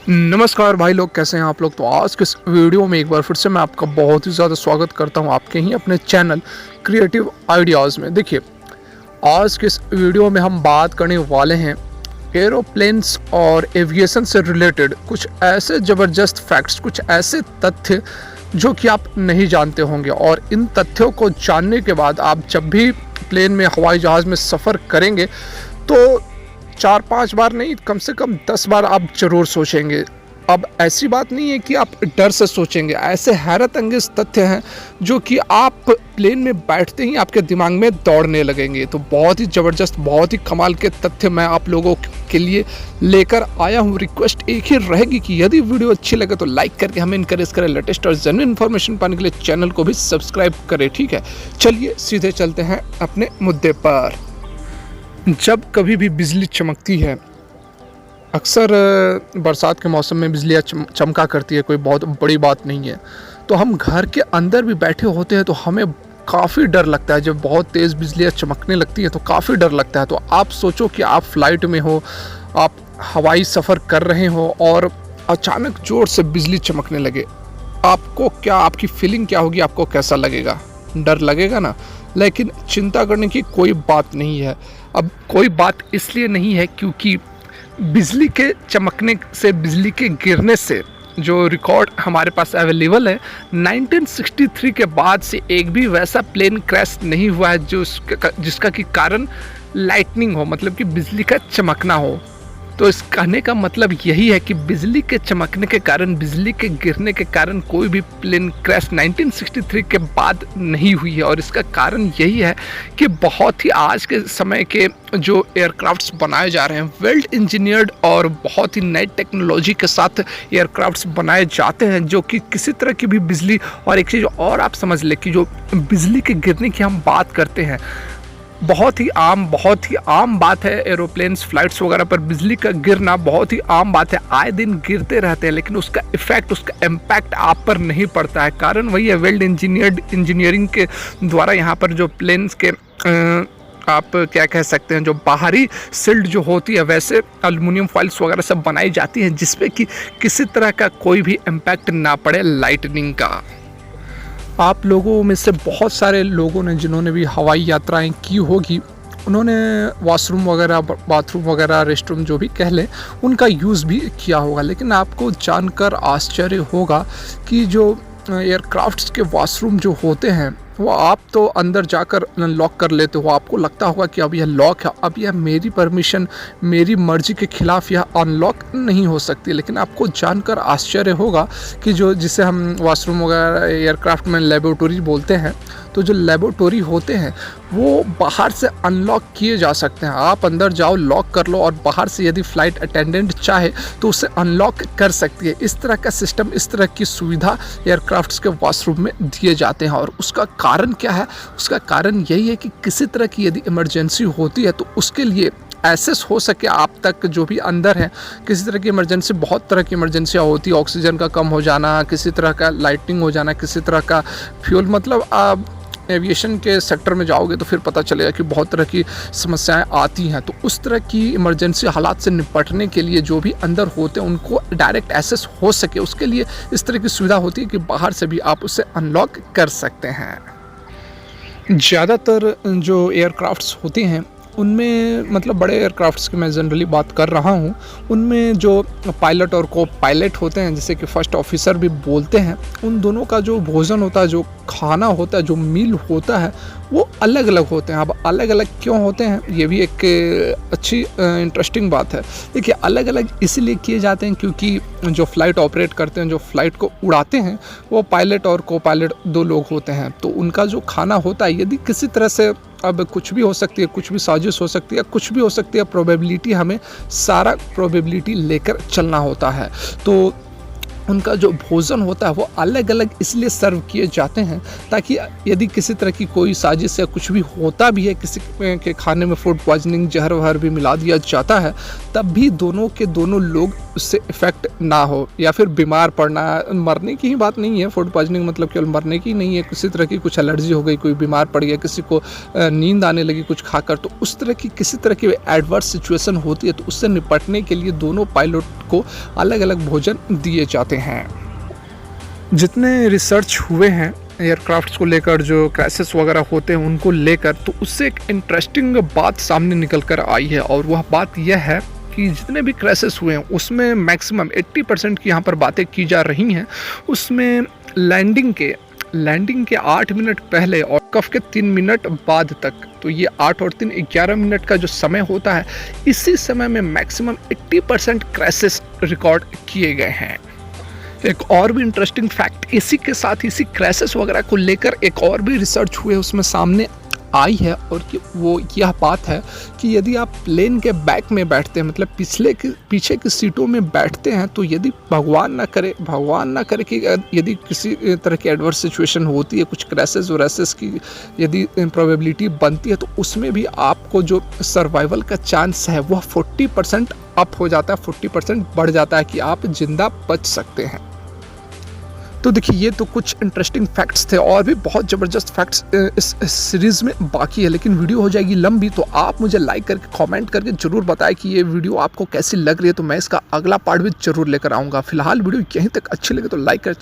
नमस्कार भाई लोग, कैसे हैं आप लोग। तो आज के इस वीडियो में एक बार फिर से मैं आपका बहुत ही ज़्यादा स्वागत करता हूं आपके ही अपने चैनल क्रिएटिव आइडियाज़ में। देखिए, आज के इस वीडियो में हम बात करने वाले हैं एरोप्लेन्स और एविएशन से रिलेटेड कुछ ऐसे ज़बरदस्त फैक्ट्स, कुछ ऐसे तथ्य जो कि आप नहीं जानते होंगे। और इन तथ्यों को जानने के बाद आप जब भी प्लेन में, हवाई जहाज़ में सफ़र करेंगे तो 4-5 बार नहीं, कम से कम 10 बार आप ज़रूर सोचेंगे। अब ऐसी बात नहीं है कि आप डर से सोचेंगे, ऐसे हैरत अंगेज़ तथ्य हैं जो कि आप प्लेन में बैठते ही आपके दिमाग में दौड़ने लगेंगे। तो बहुत ही ज़बरदस्त, बहुत ही कमाल के तथ्य मैं आप लोगों के लिए लेकर आया हूँ। रिक्वेस्ट एक ही रहेगी कि यदि वीडियो अच्छी लगे तो लाइक करके हमें इनकरेज करें। लेटेस्ट और जेन्युइन इन्फॉर्मेशन पाने के लिए चैनल को भी सब्सक्राइब करें, ठीक है। चलिए सीधे चलते हैं अपने मुद्दे पर। जब कभी भी बिजली चमकती है, अक्सर बरसात के मौसम में बिजलियाँ चमका करती है, कोई बहुत बड़ी बात नहीं है। तो हम घर के अंदर भी बैठे होते हैं तो हमें काफ़ी डर लगता है। जब बहुत तेज़ बिजलियाँ चमकने लगती है तो काफ़ी डर लगता है। तो आप सोचो कि आप फ्लाइट में हो, आप हवाई सफ़र कर रहे हो और अचानक ज़ोर से बिजली चमकने लगे, आपको क्या, आपकी फीलिंग क्या होगी, आपको कैसा लगेगा? डर लगेगा ना। लेकिन चिंता करने की कोई बात नहीं है। अब कोई बात इसलिए नहीं है क्योंकि बिजली के चमकने से, बिजली के गिरने से जो रिकॉर्ड हमारे पास अवेलेबल है, 1963 के बाद से एक भी वैसा प्लेन क्रैश नहीं हुआ है जिसका कि कारण लाइटनिंग हो, मतलब कि बिजली का चमकना हो। तो इस कहने का मतलब यही है कि बिजली के चमकने के कारण, बिजली के गिरने के कारण कोई भी प्लेन क्रैश 1963 के बाद नहीं हुई है। और इसका कारण यही है कि बहुत ही आज के समय के जो एयरक्राफ्ट्स बनाए जा रहे हैं, वेल इंजीनियर्ड और बहुत ही नई टेक्नोलॉजी के साथ एयरक्राफ्ट्स बनाए जाते हैं जो कि किसी तरह की भी बिजली, और एक चीज़ और आप समझ लें कि जो बिजली के गिरने की हम बात करते हैं, बहुत ही आम बात है। एरोप्लेन्स, फ्लाइट्स वगैरह पर बिजली का गिरना बहुत ही आम बात है, आए दिन गिरते रहते हैं। लेकिन उसका इफेक्ट, उसका इम्पैक्ट आप पर नहीं पड़ता है। कारण वही है, वेल इंजीनियरिंग के द्वारा यहाँ पर जो प्लेन्स के आप क्या कह सकते हैं, जो बाहरी सिल्ड जो होती है, वैसे एल्युमिनियम फॉइल्स वगैरह सब बनाई जाती हैं जिसपे कि किसी तरह का कोई भी इम्पैक्ट ना पड़े लाइटनिंग का। आप लोगों में से बहुत सारे लोगों ने, जिन्होंने भी हवाई यात्राएं की होगी, उन्होंने वॉशरूम वगैरह, बाथरूम वगैरह, रेस्टरूम जो भी कह लें, उनका यूज़ भी किया होगा। लेकिन आपको जानकर आश्चर्य होगा कि जो एयरक्राफ्ट्स के वॉशरूम जो होते हैं वो आप तो अंदर जाकर लॉक कर लेते हो। आपको लगता होगा कि अब यह लॉक है, अब यह मेरी परमिशन, मेरी मर्ज़ी के खिलाफ़ यह अनलॉक नहीं हो सकती। लेकिन आपको जानकर आश्चर्य होगा कि जो, जिसे हम वॉशरूम वगैरह एयरक्राफ्ट में लेबोरेटरी बोलते हैं, तो जो लेबोरेटरी होते हैं वो बाहर से अनलॉक किए जा सकते हैं। आप अंदर जाओ, लॉक कर लो, और बाहर से यदि फ़्लाइट अटेंडेंट चाहे तो उसे अनलॉक कर सकती है। इस तरह का सिस्टम, इस तरह की सुविधा एयरक्राफ्ट्स के वॉशरूम में दिए जाते हैं। और उसका कारण क्या है? उसका कारण यही है कि किसी तरह की यदि इमरजेंसी होती है तो उसके लिए एक्सेस हो सके आप तक, जो भी अंदर है। किसी तरह की इमरजेंसी, बहुत तरह की इमरजेंसियाँ होती है, ऑक्सीजन का कम हो जाना, किसी तरह का लाइटनिंग हो जाना, किसी तरह का फ्यूल, मतलब आप एविएशन के सेक्टर में जाओगे तो फिर पता चलेगा कि बहुत तरह की समस्याएं आती हैं। तो उस तरह की इमरजेंसी हालात से निपटने के लिए जो भी अंदर होते हैं उनको डायरेक्ट एक्सेस हो सके, उसके लिए इस तरह की सुविधा होती है कि बाहर से भी आप उसे अनलॉक कर सकते हैं। ज़्यादातर जो एयरक्राफ्ट्स होती हैं उनमें, मतलब बड़े एयरक्राफ्ट्स की मैं जनरली बात कर रहा हूँ, उनमें जो पायलट और को पायलट होते हैं, जिसे कि फर्स्ट ऑफिसर भी बोलते हैं, उन दोनों का जो भोजन होता है, जो खाना होता है, जो मील होता है, वो अलग अलग होते हैं। अब अलग अलग क्यों होते हैं, ये भी एक अच्छी इंटरेस्टिंग बात है। देखिए, अलग अलग इसलिए किए जाते हैं क्योंकि जो फ़्लाइट ऑपरेट करते हैं, जो फ़्लाइट को उड़ाते हैं, वो पायलट और को पायलट 2 लोग होते हैं। तो उनका जो खाना होता है, यदि किसी तरह से, अब कुछ भी हो सकती है, कुछ भी साजिश हो सकती है, कुछ भी हो सकती है, प्रोबेबिलिटी, हमें सारा प्रोबेबिलिटी लेकर चलना होता है। तो उनका जो भोजन होता है वो अलग अलग इसलिए सर्व किए जाते हैं ताकि यदि किसी तरह की कोई साजिश या कुछ भी होता भी है, किसी के खाने में फूड पॉइजनिंग जहर वहर भी मिला दिया जाता है, तब भी दोनों के दोनों लोग उससे इफ़ेक्ट ना हो या फिर बीमार पड़ना। मरने की ही बात नहीं है, फूड पॉइजनिंग मतलब केवल मरने की नहीं है, किसी तरह की कुछ एलर्जी हो गई, कोई बीमार पड़ गया, किसी को नींद आने लगी कुछ खाकर, तो उस तरह की किसी तरह की एडवर्स सिचुएशन होती है तो उससे निपटने के लिए दोनों पायलट को अलग अलग भोजन दिए जाते हैं। जितने रिसर्च हुए हैं एयरक्राफ्ट्स को लेकर, जो क्रैशेस वगैरह होते हैं उनको लेकर, तो उससे एक इंटरेस्टिंग बात सामने निकल कर आई है और वह बात यह है कि जितने भी क्रैशेस हुए हैं उसमें मैक्सिमम 80% की यहाँ पर बातें की जा रही हैं, उसमें लैंडिंग के 8 मिनट पहले और कफ के 3 मिनट बाद तक, तो ये 8 और 3 11 मिनट का जो समय होता है, इसी समय में मैक्सिमम 80% क्रैशेस रिकॉर्ड किए गए हैं। एक और भी इंटरेस्टिंग फैक्ट इसी के साथ, इसी क्रैशेस वगैरह को लेकर एक और भी रिसर्च हुए उसमें सामने आई है, और कि वो यह बात है कि यदि आप प्लेन के बैक में बैठते हैं, मतलब पीछे की सीटों में बैठते हैं, तो यदि भगवान ना करे कि यदि किसी तरह की एडवर्स सिचुएशन होती है, कुछ क्रैशेस और रैशेस की यदि प्रोबेबिलिटी बनती है, तो उसमें भी आपको जो सर्वाइवल का चांस है वह 40% अप हो जाता है, 40% बढ़ जाता है कि आप जिंदा बच सकते हैं। तो देखिए, ये तो कुछ इंटरेस्टिंग फैक्ट्स थे, और भी बहुत ज़बरदस्त फैक्ट्स इस सीरीज़ में बाकी है, लेकिन वीडियो हो जाएगी लंबी, तो आप मुझे लाइक करके कमेंट करके ज़रूर बताएं कि ये वीडियो आपको कैसी लग रही है, तो मैं इसका अगला पार्ट भी ज़रूर लेकर आऊँगा। फिलहाल वीडियो यहीं तक अच्छी लगे तो लाइक कर